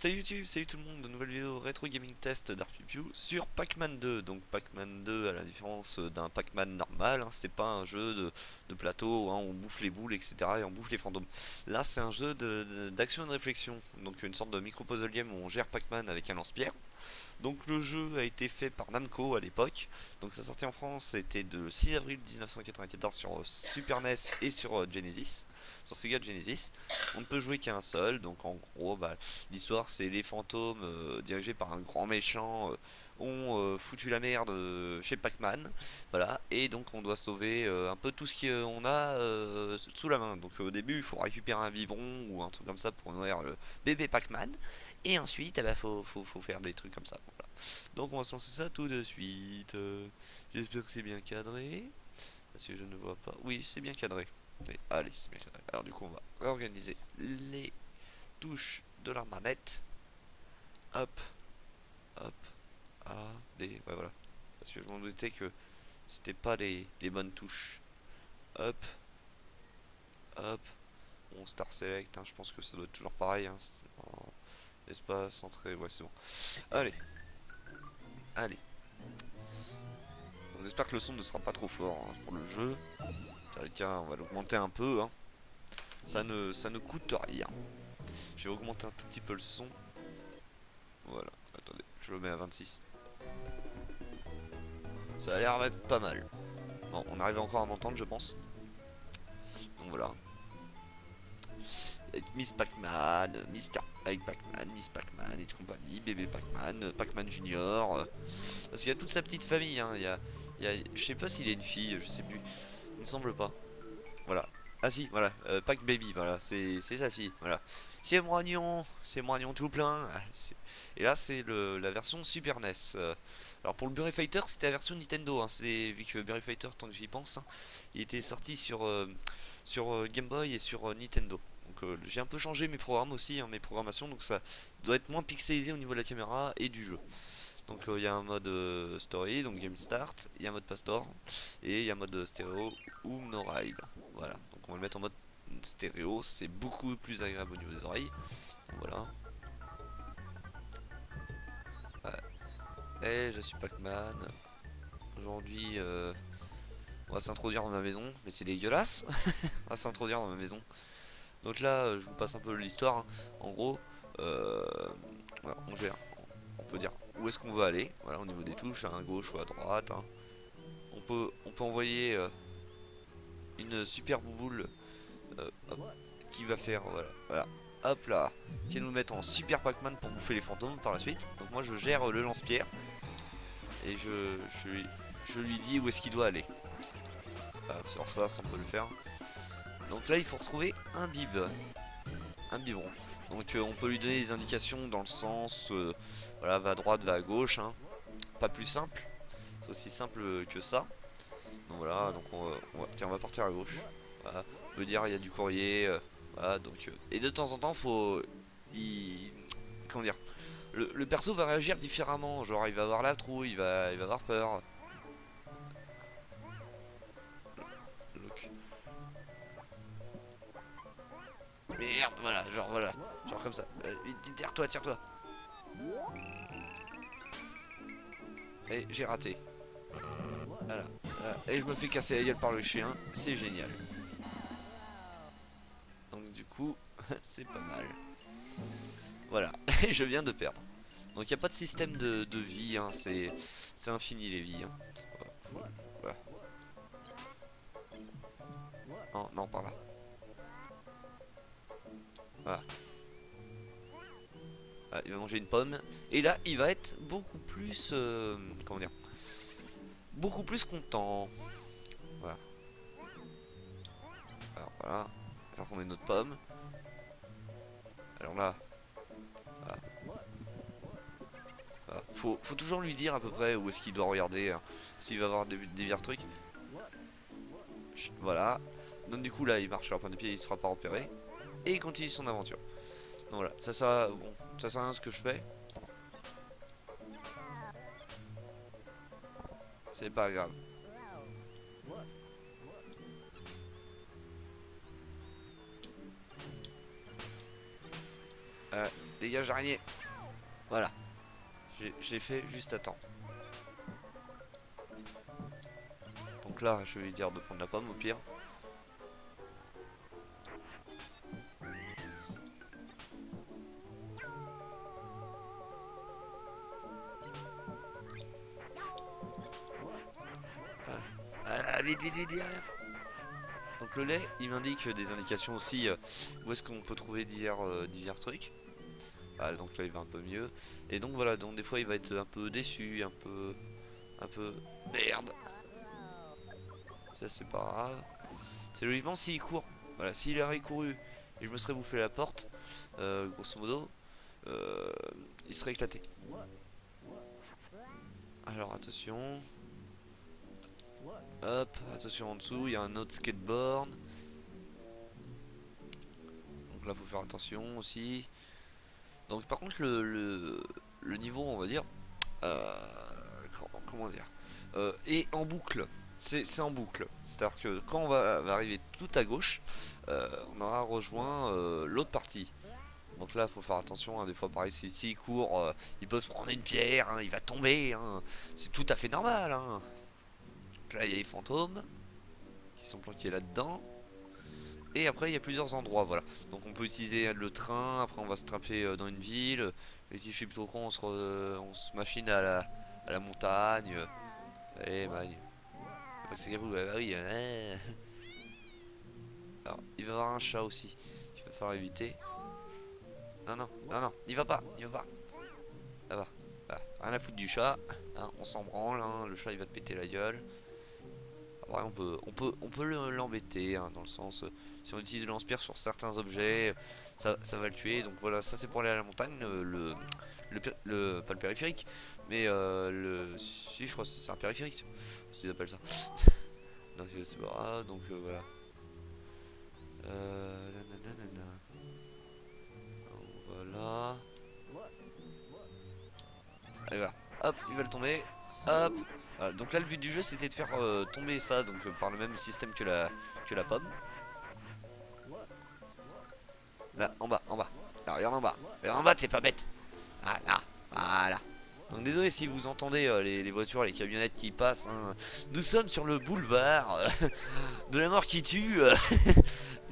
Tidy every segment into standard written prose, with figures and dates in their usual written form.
Salut YouTube, salut tout le monde, de nouvelle vidéo rétro gaming test d'Artpipiu sur Pac-Man 2. Donc Pac-Man 2, à la différence d'un Pac-Man normal, hein, c'est pas un jeu de plateau, hein, où on bouffe les boules, etc. et on bouffe les fantômes. Là, c'est un jeu d'action et de réflexion, donc une sorte de micro-puzzle game où on gère Pac-Man avec un lance-pierre. Donc le jeu a été fait par Namco à l'époque. Donc sa sortie en France c'était le 6 avril 1994 sur Super NES et sur Genesis, sur Sega Genesis. On ne peut jouer qu'à un seul. Donc en gros, l'histoire c'est les fantômes dirigés par un grand méchant ont foutu la merde chez Pac-Man. Voilà. Et donc on doit sauver un peu tout ce qu'on a sous la main. Donc au début il faut récupérer un biberon ou un truc comme ça pour nourrir le bébé Pac-Man. Et ensuite, faut faire des trucs comme ça. Voilà. Donc on va se lancer ça tout de suite. J'espère que c'est bien cadré. Parce que je ne vois pas. Oui, c'est bien cadré. Mais, allez, c'est bien cadré. Alors du coup, on va réorganiser les touches de la manette. Hop, hop, A, D. Ouais, voilà. Parce que je m'en doutais que c'était pas les bonnes touches. Hop, hop. Bon, Star Select, hein, je pense que ça doit être toujours pareil. Hein, espace, entrée, ouais, c'est bon. Allez, allez. On espère que le son ne sera pas trop fort hein, pour le jeu. On va l'augmenter un peu. Hein. Ça ne coûte rien. Je vais augmenter un tout petit peu le son. Voilà. Attendez, je le mets à 26. Ça a l'air d'être pas mal. Bon, on arrive encore à m'entendre, je pense. Donc voilà. Avec Miss Pac-Man, Mister avec Pac-Man, Miss Pac-Man et compagnie, bébé Pac-Man, Pac-Man Junior. Parce qu'il y a toute sa petite famille. Hein. Je sais pas s'il est une fille, je sais plus. Il me semble pas. Voilà. Ah si, voilà, Pack Baby, voilà, c'est sa fille, voilà. C'est moignon tout plein. Et là, c'est la version Super NES. Alors pour le Bury Fighter, c'était la version Nintendo. Hein. Vu que Bury Fighter, tant que j'y pense, hein, il était sorti sur Game Boy et sur Nintendo. Donc j'ai un peu changé mes programmes aussi, hein, mes programmations, donc ça doit être moins pixelisé au niveau de la caméra et du jeu. Donc il y a un mode story, donc game start, il y a un mode pastor, et il y a un mode stéréo ou no ride. Voilà, donc on va le mettre en mode stéréo, c'est beaucoup plus agréable au niveau des oreilles. Donc, voilà. Ouais. Et je suis Pac-Man. Aujourd'hui, on va s'introduire dans ma maison, mais c'est dégueulasse. On va s'introduire dans ma maison. Donc là, je vous passe un peu l'histoire. Hein. En gros, euh, voilà, on gère. On peut dire où est-ce qu'on veut aller. Voilà, au niveau des touches, hein, à gauche ou à droite. Hein. On peut envoyer une super boule hop, qui va faire voilà, hop là, qui va nous mettre en super Pac-Man pour bouffer les fantômes par la suite. Donc moi je gère le lance-pierre et je lui dis où est-ce qu'il doit aller. Sur ça, on peut le faire. Donc là il faut retrouver un biberon. Donc on peut lui donner des indications dans le sens, voilà, va à droite, va à gauche. Hein. Pas plus simple, c'est aussi simple que ça. Donc voilà, donc tiens, on va partir à gauche. Voilà. On peut dire il y a du courrier. Voilà, donc, et de temps en temps, il, comment dire, le perso va réagir différemment. Genre, il va avoir la trouille, il va avoir peur. Donc, merde, voilà. Genre comme ça. Tire-toi, tire-toi. Et j'ai raté. Voilà. Et je me fais casser la gueule par le chien. C'est génial. Donc, du coup, c'est pas mal. Voilà. Et je viens de perdre. Donc il n'y a pas de système de vie, hein, c'est infini les vies. Hein. Voilà. Non, non, par là. Voilà. Ah, il va manger une pomme. Et là, il va être beaucoup plus... comment dire, beaucoup plus content. Voilà. Alors voilà. On va faire tomber notre pomme. Alors là, voilà. Voilà. Faut toujours lui dire à peu près où est-ce qu'il doit regarder. Hein, s'il va avoir des vieux trucs. Voilà. Donc du coup là, il marche sur la pointe de pied, il se fera pas repérer. Et il continue son aventure. Donc voilà, bon, ça sert à rien ce que je fais. C'est pas grave. dégage araignée. Voilà. J'ai fait juste à temps. Donc là, je vais lui dire de prendre la pomme au pire. Ah, vite, vite, vite, vite. Donc le lait, il m'indique des indications aussi où est-ce qu'on peut trouver divers trucs. Ah, donc là il va un peu mieux. Et donc voilà, donc des fois il va être un peu déçu, un peu merde. Ça c'est pas grave. C'est logiquement s'il court. Voilà, s'il aurait couru et je me serais bouffé la porte, grosso modo, euh, il serait éclaté. Alors attention. Hop, attention en dessous, il y a un autre skateboard. Donc là faut faire attention aussi. Donc par contre le niveau on va dire euh, comment dire est en boucle. C'est en boucle. C'est-à-dire que quand va arriver tout à gauche, on aura rejoint l'autre partie. Donc là faut faire attention, hein, des fois pareil s'il court, il peut se prendre une pierre, hein, il va tomber, hein. C'est tout à fait normal. Hein. Donc là il y a les fantômes qui sont planqués là-dedans. Et après il y a plusieurs endroits, voilà. Donc on peut utiliser le train, après on va se trapper dans une ville. Et si je suis plutôt con, on se machine à la montagne. Et magne. C'est bah oui. Alors, il va y avoir un chat aussi. Il va falloir éviter. Non, non, non, non, il va pas, il va pas. Là-bas. Voilà. Rien à foutre du chat. Hein, on s'en branle, hein, le chat il va te péter la gueule. Après on peut l'embêter, hein, dans le sens, si on utilise le lance-pierre sur certains objets, ça va le tuer. Donc voilà, ça c'est pour aller à la montagne, pas le périphérique, mais si je crois que c'est un périphérique, s'ils appellent ça. Donc c'est pas grave, donc voilà. Nanana. Voilà. Allez voilà. Hop, il va le tomber. Hop. Voilà, donc là le but du jeu c'était de faire tomber ça donc par le même système que la pomme. Là, en bas, en bas. Là, regarde en bas. Regarde en bas, t'es pas bête. Ah, là, voilà. Donc désolé si vous entendez les voitures, les camionnettes qui passent. Hein. Nous sommes sur le boulevard de la mort qui tue.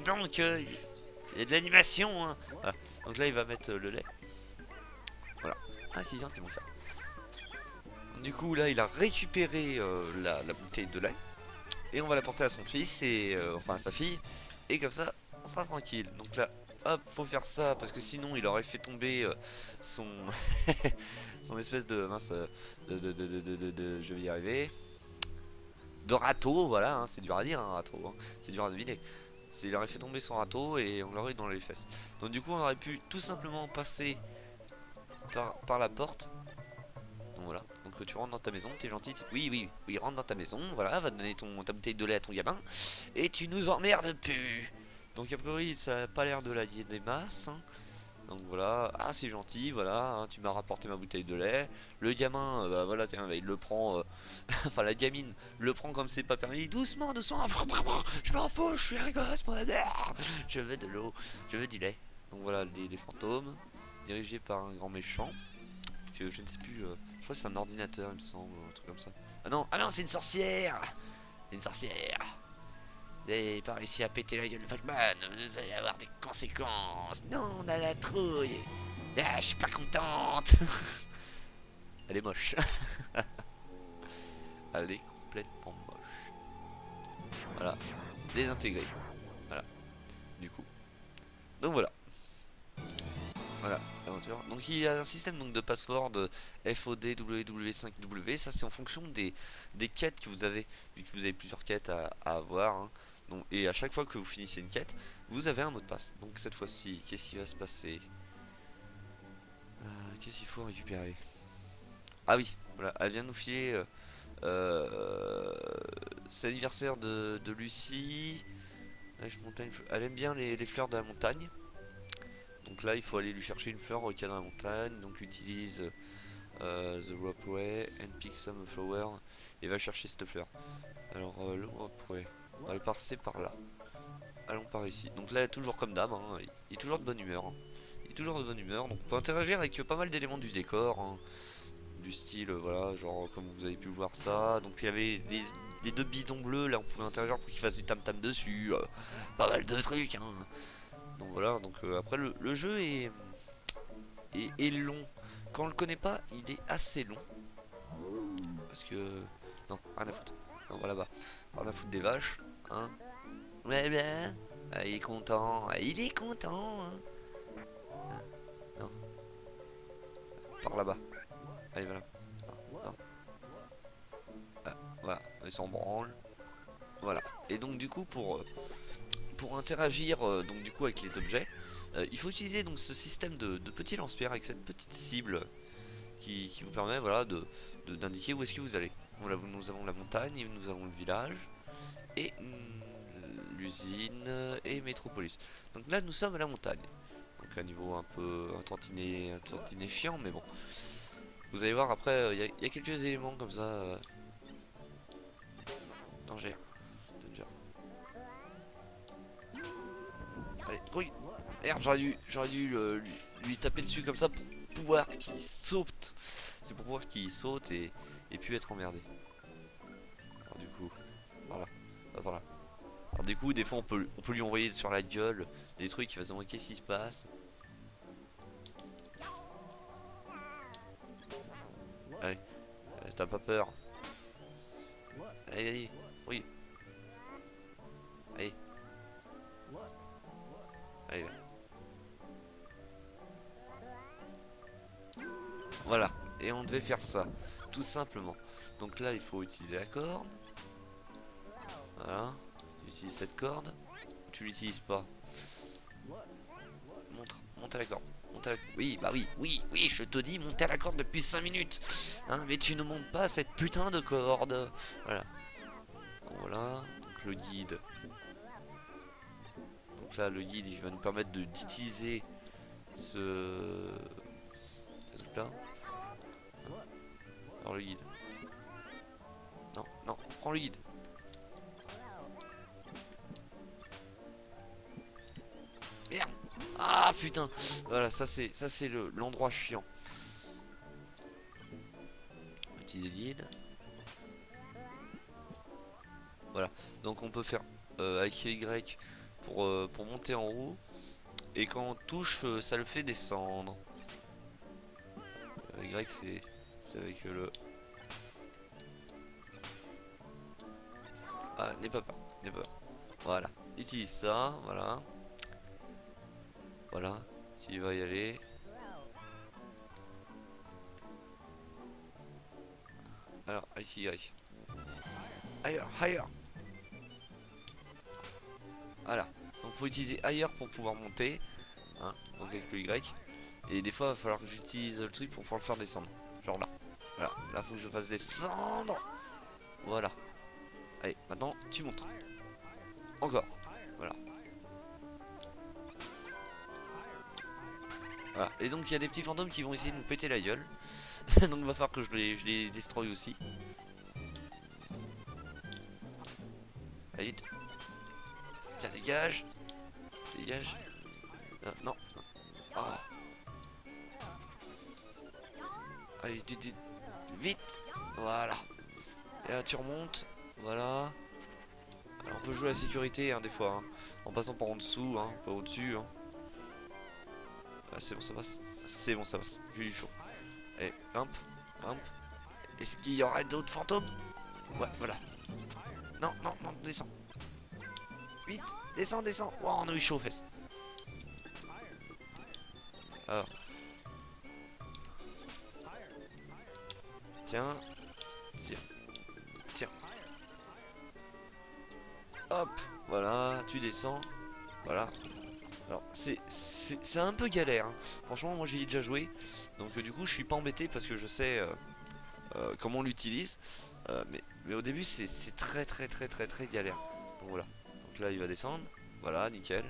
Donc il y a de l'animation. Hein. Voilà. Donc là il va mettre le lait. Voilà. Ah 6 ans, t'es mon frère. Du coup là il a récupéré la bouteille de lait. Et on va la porter à son fils et enfin à sa fille. Et comme ça on sera tranquille. Donc là hop faut faire ça parce que sinon il aurait fait tomber son son espèce de mince je vais y arriver. De râteau, voilà, hein, c'est dur à dire un râteau, hein, c'est dur à deviner. Il aurait fait tomber son râteau et on l'aurait eu dans les fesses. Donc du coup on aurait pu tout simplement passer par la porte. Donc voilà, donc tu rentres dans ta maison, t'es gentil, oui, oui, oui, rentre dans ta maison, voilà, va donner ta bouteille de lait à ton gamin, et tu nous emmerdes plus. Donc a priori ça a pas l'air de l'allier des masses, hein. Donc voilà, ah c'est gentil, voilà, hein, tu m'as rapporté ma bouteille de lait. Le gamin, bah voilà, tiens, bah, il le prend, enfin la gamine le prend comme c'est pas permis, doucement, doucement, je m'en fous, je suis un gosse, moi, je veux de l'eau, je veux du lait. Donc voilà, les fantômes, dirigés par un grand méchant, que je ne sais plus, je crois que c'est un ordinateur, il me semble, un truc comme ça. Ah non, c'est une sorcière. C'est une sorcière. Vous avez pas réussi à péter la gueule de Pac-Man, vous allez avoir des conséquences. Non, on a la trouille. Ah, je suis pas contente. Elle est moche. Elle est complètement moche. Voilà, désintégrée. Voilà, du coup. Donc voilà. Voilà, l'aventure. Donc il y a un système donc, de password FOD, WW5W. Ça c'est en fonction des quêtes que vous avez. Vu que vous avez plusieurs quêtes à avoir. Hein. Donc, et à chaque fois que vous finissez une quête, vous avez un mot de passe. Donc cette fois-ci, qu'est-ce qui va se passer? Qu'est-ce qu'il faut récupérer? Ah oui, voilà, elle vient de nous filer. C'est l'anniversaire de Lucie. Elle aime bien les fleurs de la montagne. Donc là il faut aller lui chercher une fleur qu'il y a dans la montagne. Donc utilise the ropeway and pick some flower. Et va chercher cette fleur. Alors le ropeway, on va le passer par là. Allons par ici. Donc là toujours comme d'hab, hein, il est toujours de bonne humeur. Hein. est toujours de bonne humeur. Donc on peut interagir avec pas mal d'éléments du décor, hein, du style, voilà, genre comme vous avez pu voir ça. Donc il y avait les deux bidons bleus, là on pouvait interagir pour qu'ils fassent du tam tam dessus. Pas mal de trucs, hein. Donc voilà, donc après le jeu est long. Quand on le connaît pas, il est assez long. Parce que... Non, rien à foutre. Non, voilà, bah, rien à foutre des vaches, hein. Ouais, ben, il est content, il est content, hein. Non, par là-bas. Allez, voilà. Non, non. Voilà, ils s'en branlent. Voilà. Et donc du coup pour interagir donc du coup avec les objets, il faut utiliser donc ce système de petits lance-pierres avec cette petite cible qui vous permet voilà d'indiquer où est-ce que vous allez. Voilà, nous avons la montagne, nous avons le village et l'usine et Métropolis. Donc là nous sommes à la montagne. Donc un niveau un peu un tantinet chiant, mais bon. Vous allez voir après, il y a quelques éléments comme ça. Danger. Danger. Allez, oui. Merde, j'aurais dû lui taper dessus comme ça pour pouvoir qu'il saute. C'est pour pouvoir qu'il saute et puis être emmerdé. Alors du coup, voilà. Voilà. Alors du coup, des fois on peut lui envoyer sur la gueule des trucs, il va se demander qu'est-ce qui se passe. Allez, t'as pas peur. Allez, vas-y. Oui. Allez. Allez. Voilà. Et on devait faire ça. Tout simplement. Donc là, il faut utiliser la corde. Voilà. Tu utilises cette corde. Tu l'utilises pas. Monte à la corde. Monte à la... Oui, bah oui, je te dis, monte à la corde depuis 5 minutes. Hein, mais tu ne montes pas cette putain de corde. Voilà. Donc, voilà. Donc le guide. Donc là, le guide, il va nous permettre d'utiliser ce truc là. Alors le guide. Non, non, prends le guide. Merde. Ah putain. Voilà, ça c'est l'endroit chiant. On va utiliser le guide. Voilà. Donc on peut faire avec Y pour monter en haut. Et quand on touche, ça le fait descendre. Y c'est avec le... Ah, n'aie pas peur, n'aie pas peur. Voilà. Utilise ça, voilà. Voilà. Tu vas y aller. Alors, avec Y. Ailleurs, ailleurs. Voilà. Donc faut utiliser ailleurs pour pouvoir monter. Hein, donc avec le Y. Et des fois, il va falloir que j'utilise le truc pour pouvoir le faire descendre. Genre là. Voilà. Là, faut que je le fasse descendre. Voilà. Allez, maintenant, tu montes. Encore. Voilà. Voilà. Et donc, il y a des petits fantômes qui vont essayer de nous péter la gueule. Donc, il va falloir que je les destroy aussi. Allez, vite. Tiens, dégage. Dégage. Non. Oh. Allez, vite, vite. Voilà. Et là, tu remontes. Voilà. Alors, on peut jouer à la sécurité, hein, des fois. Hein, en passant par en dessous, hein, pas au-dessus. Hein. Ah, c'est bon, ça passe. C'est bon, ça passe. J'ai du chaud. Allez, grimpe. Est-ce qu'il y aurait d'autres fantômes? Ouais, voilà. Non, descends. Vite, descends. Oh, on a eu chaud aux fesses. Alors. Tiens. Hop, voilà, tu descends. Voilà. Alors, c'est un peu galère. Hein. Franchement, moi j'y ai déjà joué. Donc, du coup, je suis pas embêté parce que je sais comment on l'utilise. Mais au début, c'est très galère. Donc, voilà. Donc là, il va descendre. Voilà, nickel.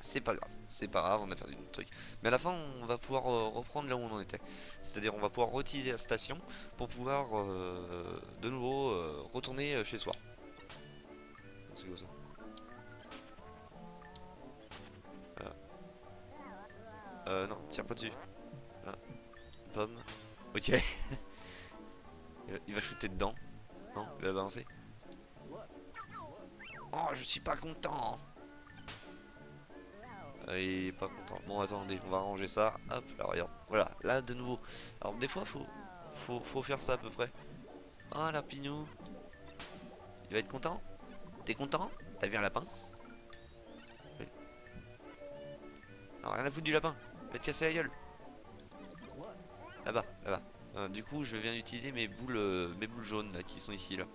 C'est pas grave. C'est pas grave, on a perdu notre truc. Mais à la fin, on va pouvoir reprendre là où on en était. C'est-à-dire, on va pouvoir reutiliser la station pour pouvoir de nouveau retourner chez soi. C'est quoi ça? Non, tire pas dessus. Ah, pomme. Ok. Il va shooter dedans. Non, il va balancer. Oh, je suis pas content. Il est pas content. Bon, attendez, on va ranger ça. Hop, là, regarde. Voilà, là, de nouveau. Alors, des fois, faut faire ça à peu près. Ah, là, Pinou. Il va être content. T'es content? T'as vu un lapin? Oui. Non, rien à foutre du lapin. Il va te casser la gueule. Là-bas, là-bas. Du coup, je viens d'utiliser mes boules jaunes là, qui sont ici, là.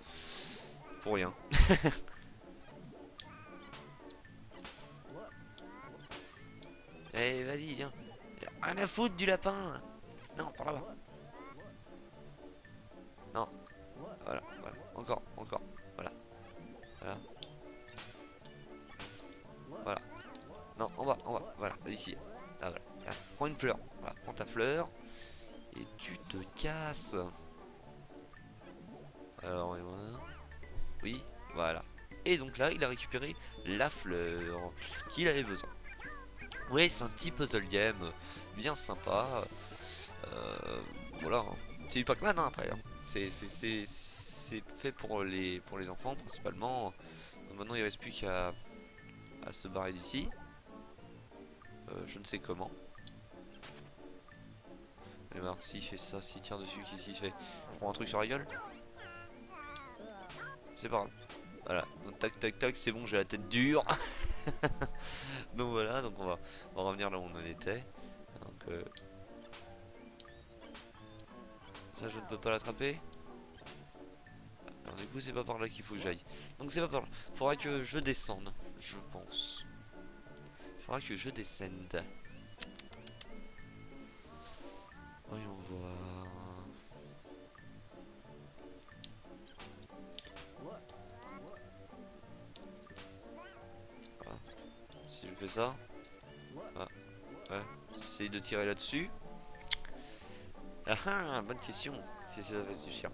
Pour rien. Eh, vas-y, viens. Rien à foutre du lapin. Non, par là-bas. Non. Voilà, voilà. Encore, encore. Voilà. Voilà. Voilà. Non, en bas, en bas. Voilà, ici. Là, voilà. Là, prends une fleur. Voilà, prends ta fleur. Et tu te casses. Alors, et voilà. Oui, voilà. Et donc là, il a récupéré la fleur qu'il avait besoin. Ouais, c'est un petit puzzle game bien sympa. Voilà, hein. C'est du Pac-Man hein, après, hein. C'est fait pour les enfants principalement. Donc maintenant, il reste plus qu'à se barrer d'ici. Je ne sais comment. Et ben, s'il fait ça, s'il tire dessus, qu'est-ce qu'il se fait? Je prends un truc sur la gueule? C'est pas grave. Voilà, donc tac tac tac, c'est bon, j'ai la tête dure. Donc voilà, donc on va revenir là où on en était. Donc ça je ne peux pas l'attraper. Alors du coup c'est pas par là qu'il faut que j'aille. Donc c'est pas par là. Faudra que je descende, je pense. Faudra que je descende. Voyons voir. Voilà. Si je fais ça. Ah, ouais. J'essaye de tirer là-dessus. Ah ah, bonne question. Qu'est-ce que ça fait ce chien?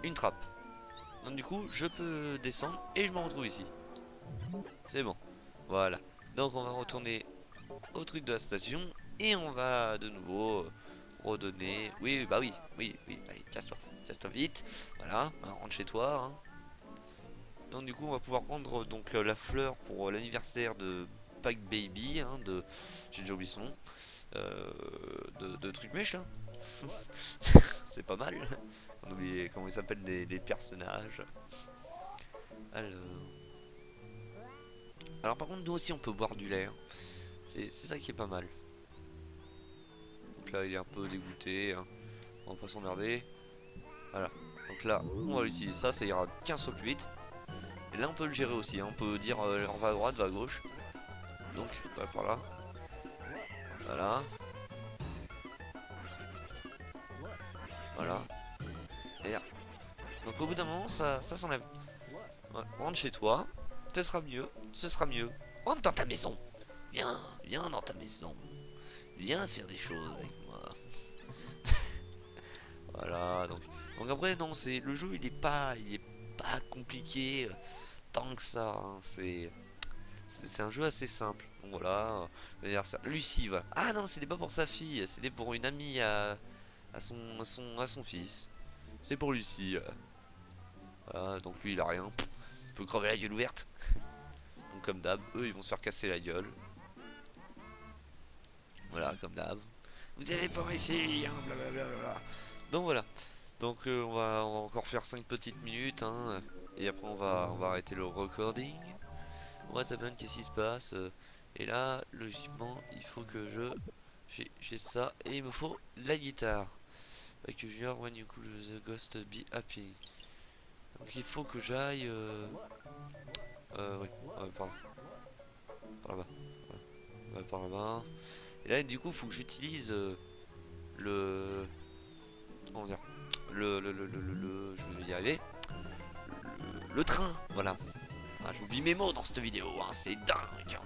Une trappe. Donc du coup, je peux descendre et je me retrouve ici. C'est bon. Voilà. Donc on va retourner au truc de la station et on va de nouveau redonner. Oui, bah oui, oui, oui. Allez, casse-toi vite. Voilà, hein, rentre chez toi. Hein. Donc du coup, on va pouvoir prendre donc la fleur pour l'anniversaire de Pack Baby, hein, de j'ai déjà oublié son nom, de truc mèche là. C'est pas mal. On oublie comment ils s'appellent les personnages. Alors. Alors par contre nous aussi on peut boire du lait. Hein. C'est ça qui est pas mal. Donc là il est un peu dégoûté. Hein. On va pas s'emmerder. Voilà. Donc là on va l'utiliser ça, ça ira 15 fois plus vite. Et là on peut le gérer aussi. Hein. On peut dire on va à droite, va à gauche. Donc va par là. Voilà. Voilà. Et là. Donc au bout d'un moment ça s'enlève. Ouais. Rentre chez toi. Ce sera mieux. Ce sera mieux. Rentre dans ta maison. Viens, viens dans ta maison. Viens faire des choses avec moi. Voilà, donc après non, c'est le jeu, il est pas compliqué tant que ça. Hein, c'est un jeu assez simple. Donc voilà, l'anniversaire. Lucie, voilà. Ah non, c'était pas pour sa fille, c'était pour une amie à son fils. C'est pour Lucie. Voilà, donc lui il a rien. Il peut crever la gueule ouverte. Donc comme d'hab, eux ils vont se faire casser la gueule. Voilà, comme d'hab. Vous avez pas réussi, hein, blablabla. Donc voilà. Donc on va encore faire 5 petites minutes. Hein, et après on va arrêter le recording. Ouais, ça donne qu'est-ce qui se passe. Et là, logiquement, il faut que j'ai ça. Et il me faut la guitare. Like Junior, when you cool the ghost be happy. Donc il faut que j'aille. Ouais, ouais, par là. Par là-bas. Ouais, par là-bas. Et là, du coup, il faut que j'utilise le. Comment dire? Je vais y arriver. Le train, voilà. Ah, j'oublie mes mots dans cette vidéo, hein, c'est dingue. Hein.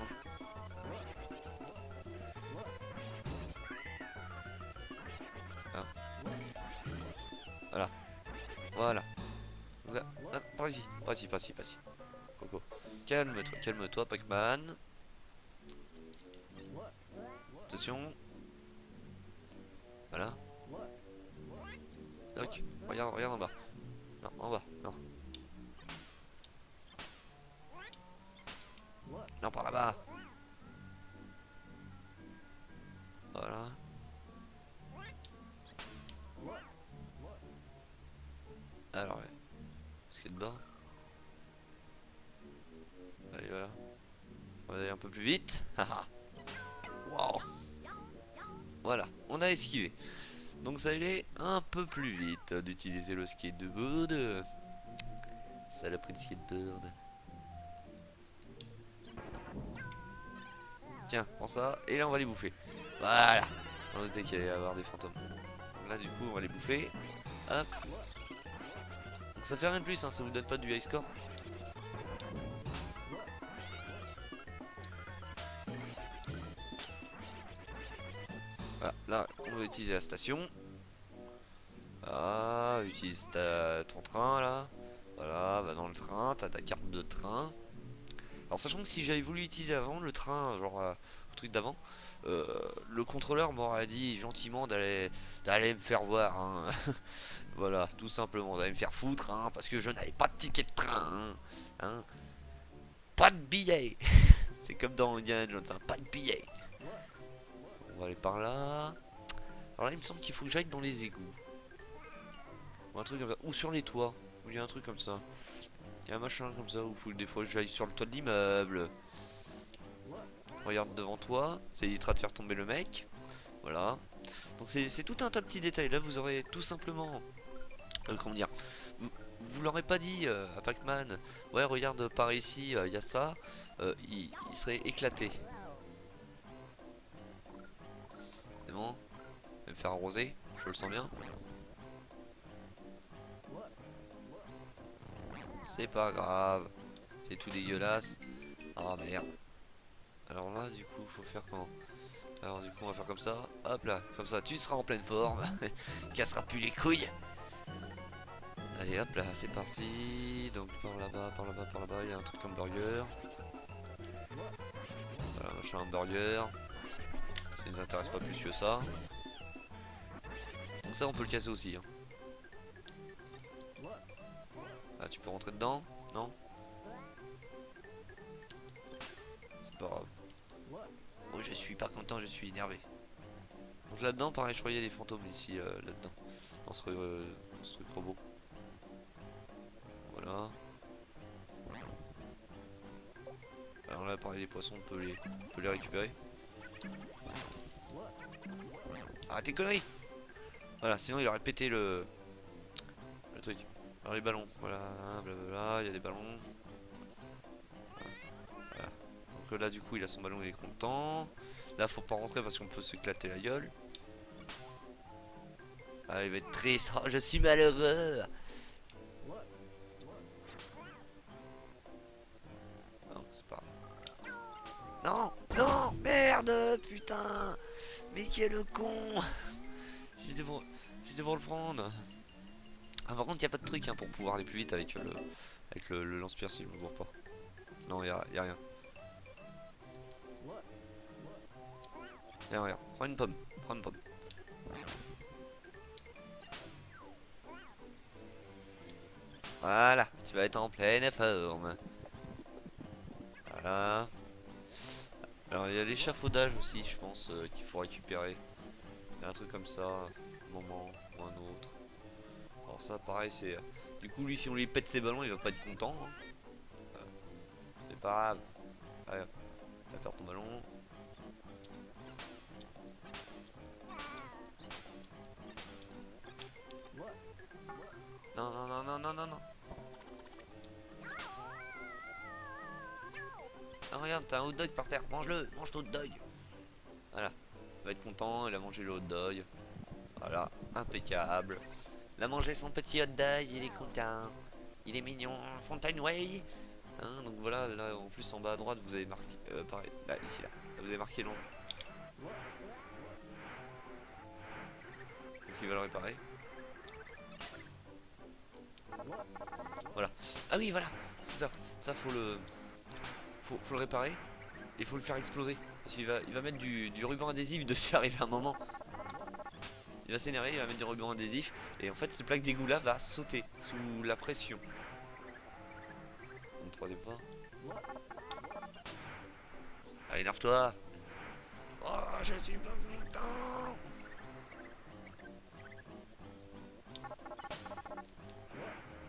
Ah. Voilà, voilà. Là, ah, par ici, par ici, par ici, par ici. Coco. Calme-toi, calme-toi, Pac-Man. Attention. Voilà. Donc, regarde en bas. Non, en bas, non. Non, par là-bas. Voilà. Alors, ouais. Skateboard. Allez, voilà. On va aller un peu plus vite. Waouh. Voilà, on a esquivé. Donc ça allait un peu plus vite d'utiliser le skateboard. Saloperie de skateboard. Tiens, prends ça. Et là, on va les bouffer. Voilà. On était qu'il allait y avoir des fantômes. Donc là, du coup, on va les bouffer. Hop. Donc ça fait rien de plus, hein, ça vous donne pas du high score. Voilà, là, on va utiliser la station. Ah, utilise ton train, là. Voilà, va dans le train, t'as ta carte de train. Alors sachant que si j'avais voulu utiliser avant le train, genre le truc d'avant, le contrôleur m'aurait dit gentiment d'aller me faire voir, hein. Voilà, tout simplement, d'aller me faire foutre, hein, parce que je n'avais pas de ticket de train, hein, hein. Pas de billet. C'est comme dans Indiana Jones, hein, pas de billet. On va aller par là. Alors là, il me semble qu'il faut que j'aille dans les égouts. Ou un truc comme ça, ou sur les toits, où il y a un truc comme ça. Il y a un machin comme ça où faut que des fois j'aille sur le toit de l'immeuble. Regarde devant toi, ça évitera de faire tomber le mec. Voilà. Donc c'est tout un tas de petits détails. Là vous aurez tout simplement... comment dire, vous l'aurez pas dit à Pac-Man. Ouais regarde par ici, il y a ça. Il serait éclaté. C'est bon. Il va me faire arroser, je le sens bien. C'est pas grave. C'est tout dégueulasse. Ah merde. Alors là du coup faut faire comment? Alors du coup on va faire comme ça. Hop là, comme ça tu seras en pleine forme. Cassera plus les couilles. Allez hop là, c'est parti. Donc par là-bas, par là-bas, par là-bas, il y a un truc comme burger. Voilà, machin hamburger. Ça ne nous intéresse pas plus que ça. Donc ça on peut le casser aussi, hein. Ah tu peux rentrer dedans? Non? C'est pas grave. Oh je suis pas content, je suis énervé. Donc là-dedans pareil je crois qu'il y a des fantômes ici là-dedans. Dans ce truc robot. Voilà. Alors là pareil les poissons on peut les récupérer. Arrête tes conneries. Voilà, sinon il aurait pété le truc. Alors les ballons, voilà, blablabla, il y a des ballons. Voilà. Donc là du coup il a son ballon, il est content. Là faut pas rentrer parce qu'on peut se éclater la gueule. Ah il va être triste, oh je suis malheureux. Non c'est pas grave. Non, non, merde, putain. Mais quel con. J'étais pour le prendre. Ah, par contre, il n'y a pas de truc hein, pour pouvoir aller plus vite avec le lance-pierre si je me gourre pas. Non, y a rien. Y'a rien. Prends une pomme. Prends une pomme. Voilà, tu vas être en pleine forme. Voilà. Alors, il y a l'échafaudage aussi, je pense, qu'il faut récupérer. Il y a un truc comme ça, un moment ou un autre. Alors, ça, pareil, c'est. Du coup, lui, si on lui pète ses ballons, il va pas être content, hein. C'est pas grave. Allez, tu vas perdre ton ballon. Non, non, non, non, non, non, non. Non, regarde, t'as un hot dog par terre. Mange-le, mange ton hot dog. Voilà. Il va être content, il a mangé le hot dog. Voilà, impeccable. Il a mangé son petit hot dog, il est content. Il est mignon. Fontaineway. Hein, donc voilà, là en plus en bas à droite, vous avez marqué. Pareil, là, ici, là. Là, vous avez marqué long. Donc il va le réparer. Voilà. Ah oui, voilà, c'est ça. Ça, faut le réparer. Et faut le faire exploser. Parce il va mettre du ruban adhésif dessus arriver un moment. Il va s'énerver, il va mettre du ruban adhésif. Et en fait, ce plaque d'égout là va sauter sous la pression. Une troisième fois. Allez, énerve-toi. Oh, je suis pas content.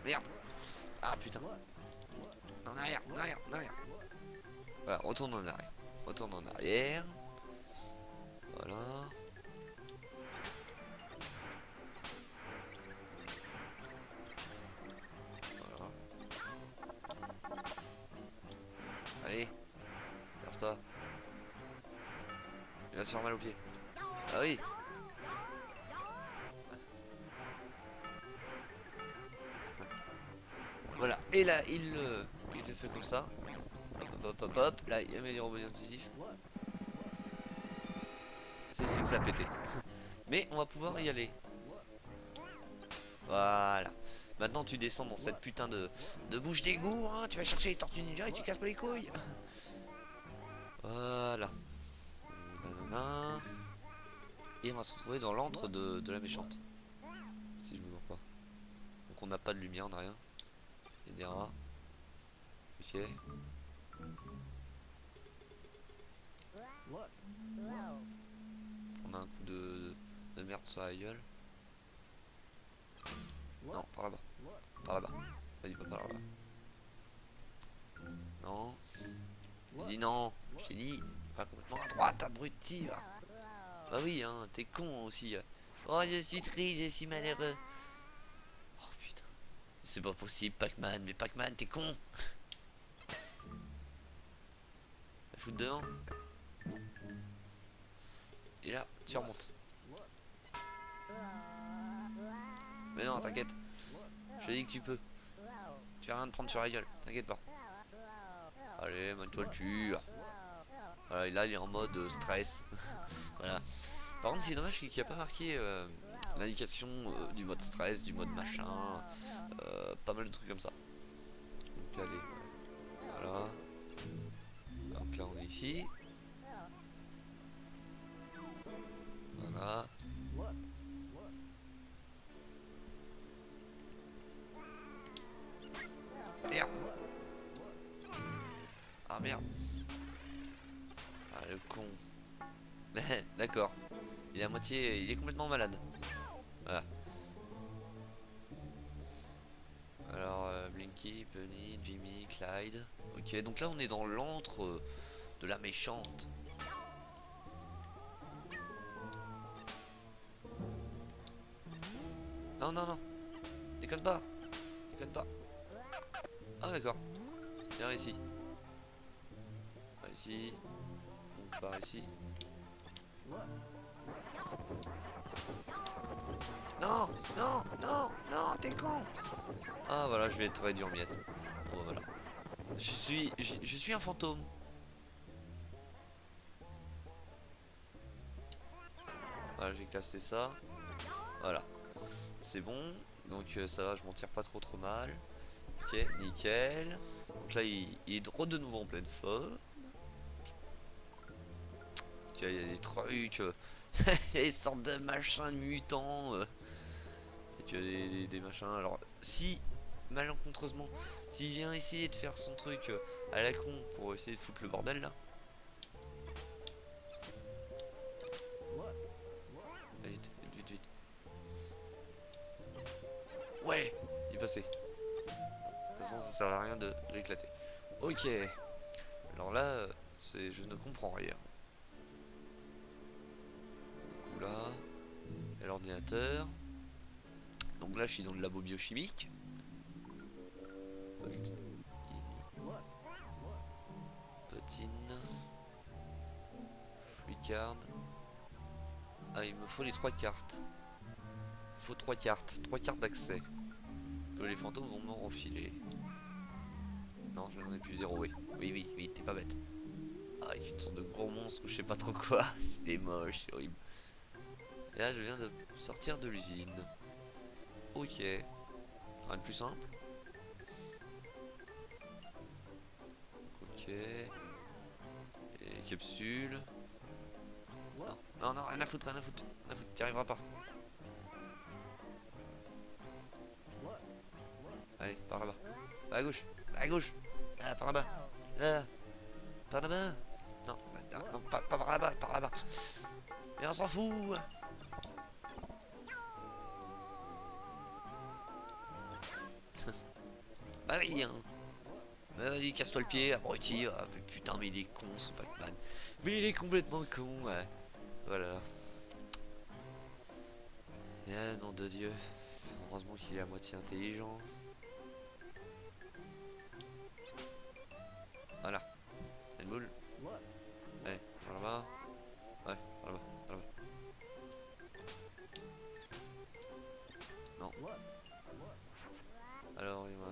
Merde. Ah putain. En arrière, en arrière, en arrière. Voilà, retourne en arrière. Retourne en arrière. Voilà. Voilà. Allez. Lève-toi. Il va se faire mal aux pieds. Ah oui. Voilà. Et là, il le fait comme ça. Hop, hop, hop, hop. Là, il met des robots incisifs. C'est ici que ça a pété. Mais on va pouvoir y aller. Voilà. Maintenant, tu descends dans cette putain de bouche d'égout. Hein. Tu vas chercher les tortues ninja et tu casses pas les couilles. Voilà. Nanana. Et on va se retrouver dans l'antre de la méchante. Si je me trompe pas. Donc on n'a pas de lumière, on n'a rien. Il y a des rats. Ok. On a un coup de merde sur la gueule. Non, par là-bas. Par là-bas. Vas-y, pas par là-bas. Non. Je dis non. Je t'ai dit. Pas complètement à droite, abruti. Va. Bah oui, hein, t'es con aussi. Oh, je suis triste, je suis malheureux. Oh putain. C'est pas possible, Pac-Man. Mais Pac-Man, t'es con. La foutre devant. Et là, tu remontes. Mais non, t'inquiète. Je te dis que tu peux. Tu vas rien te prendre sur la gueule. T'inquiète pas. Allez, mets-toi le cul. Voilà, et là, il est en mode stress. Voilà. Par contre, c'est dommage qu'il n'y a pas marqué l'indication du mode stress, du mode machin. Pas mal de trucs comme ça. Donc, allez. Voilà. Donc là, on est ici. Voilà. Merde. Ah merde. Ah le con. D'accord. Il est à moitié. Il est complètement malade. Voilà. Alors Blinky, Bunny, Jimmy, Clyde. Ok, donc là on est dans l'antre de la méchante. Non, non, non. Déconne pas. Déconne pas. Ah d'accord. Viens ici. Par ici. Par ici. Non, non, non, non, t'es con. Ah voilà, je vais être réduit en miettes. Bon voilà. Je suis un fantôme. Voilà, j'ai cassé ça. Voilà. C'est bon. Donc ça va, je m'en tire pas trop mal. Ok, nickel. Donc là, il est de nouveau en pleine forme. Ok, il y a des trucs. Il y a des sortes de machins mutants. Et qu'il y a des machins. Alors, si, malencontreusement, s'il vient essayer de faire son truc à la con pour essayer de foutre le bordel là. Vite, vite, vite, vite. Ouais, il est passé. De toute façon, ça sert à rien de l'éclater. Ok. Alors là, je ne comprends rien. Du coup là, il y a l'ordinateur. Donc là, je suis dans le labo biochimique. Potine. Fluicard. Ah, il me faut les 3 cartes. Il faut 3 cartes. 3 cartes d'accès. Que les fantômes vont me refiler. Non, je n'en ai plus 0, oui. Oui, oui, oui, t'es pas bête. Ah, avec une sorte de gros monstre ou je sais pas trop quoi. C'est moche, c'est horrible. Et là, je viens de sortir de l'usine. Ok. Rien de plus simple. Ok. Et capsule. Non, non, non, rien à foutre, rien à foutre. Rien à foutre, t'y arriveras pas. Allez, par là-bas. À gauche, à gauche. Ah, par là-bas. Là, par là-bas. Non, non, non, pas par là-bas, par là-bas. Mais on s'en fout. Bah oui, hein. Bah vas-y, casse-toi le pied, abruti. Ah, putain, mais il est con ce Pac-Man. Mais il est complètement con, ouais. Voilà. Ah, nom de Dieu. Heureusement qu'il est à moitié intelligent. Voilà. Une boule. Allez, par là-bas. Ouais, par là-bas, par là-bas. Non. Alors, il va...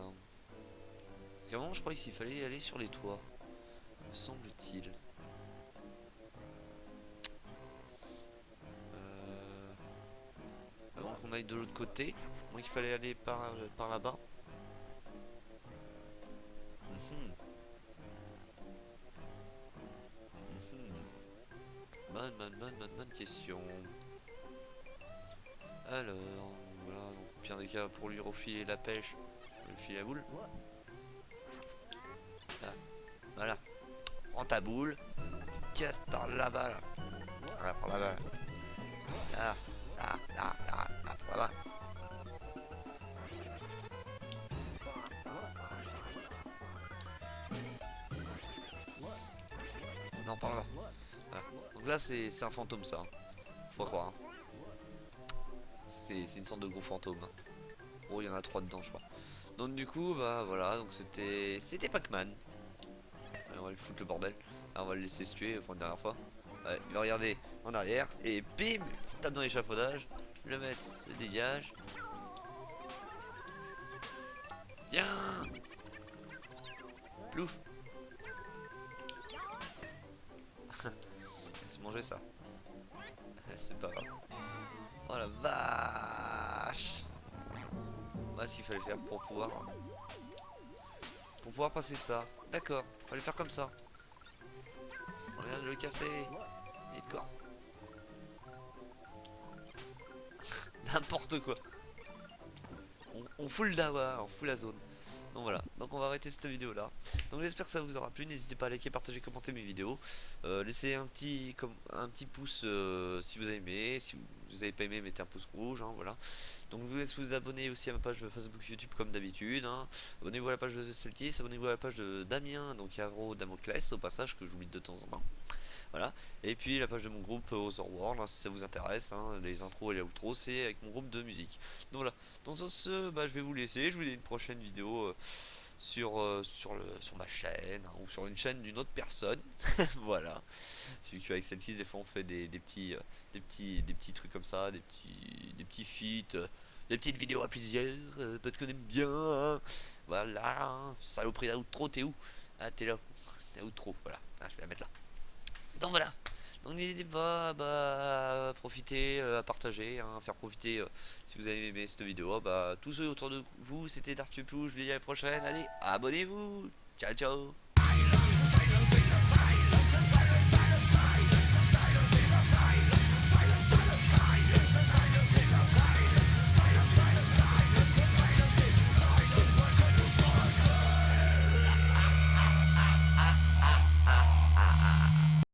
Vraiment, je croyais qu'il fallait aller sur les toits. Me semble-t-il. Avant qu'on aille de l'autre côté. Donc il fallait aller par là-bas. Bonne question. Alors, voilà, donc au pire des cas, pour lui refiler la pêche, le filer la boule. Là, voilà. Prends ta boule, tu casses par là-bas, là. Voilà, par là-bas. Là, là, par là-bas. Non, par là. Voilà. Donc là, c'est un fantôme, ça. Faut pas croire. Hein. C'est une sorte de gros fantôme. Oh, il y en a 3 dedans, je crois. Donc du coup, bah voilà, donc c'était Pac-Man. On va lui foutre le bordel. Alors, on va le laisser se tuer pour une dernière fois. Ouais, il va regarder en arrière et bim, il tape dans l'échafaudage. Le maître se dégage. Viens. Plouf. C'est manger ça. C'est pas grave. Oh la vache. Voilà ce qu'il fallait faire pour pouvoir passer ça. D'accord, fallait faire comme ça. On vient de le casser. Et de quoi? N'importe quoi. On fout le dawa, on fout la zone. Donc voilà, donc on va arrêter cette vidéo là. Donc j'espère que ça vous aura plu, n'hésitez pas à liker, partager, commenter mes vidéos. Laissez un petit pouce si vous avez aimé, si vous avez pas aimé mettez un pouce rouge, hein, voilà. Donc je vous laisse vous abonner aussi à ma page Facebook, YouTube comme d'habitude, hein. Abonnez-vous à la page de Selkies, abonnez-vous à la page de Damien, donc Avro Damoclès au passage que j'oublie de temps en temps. Voilà, et puis la page de mon groupe Otherworld, hein, si ça vous intéresse, hein, les intros et les outros, c'est avec mon groupe de musique. Donc voilà, dans ce, bah, je vais vous laisser, je vous dis une prochaine vidéo sur ma chaîne, hein, ou sur une chaîne d'une autre personne. Voilà, celui qu'avec Selkies, des fois on fait des petits trucs comme ça, des petits feats, des petites vidéos à plusieurs, parce qu'on aime bien, hein. Voilà, hein. Saloperie d'outro, t'es où? Ah, t'es là, t'es outro, voilà, ah, je vais la mettre là. Donc voilà. Donc n'hésitez pas bah, à profiter, à partager, hein, à faire profiter si vous avez aimé cette vidéo. Bah, tous ceux autour de vous, c'était Dark Pupou, je vous dis à la prochaine. Allez, abonnez-vous. Ciao ciao.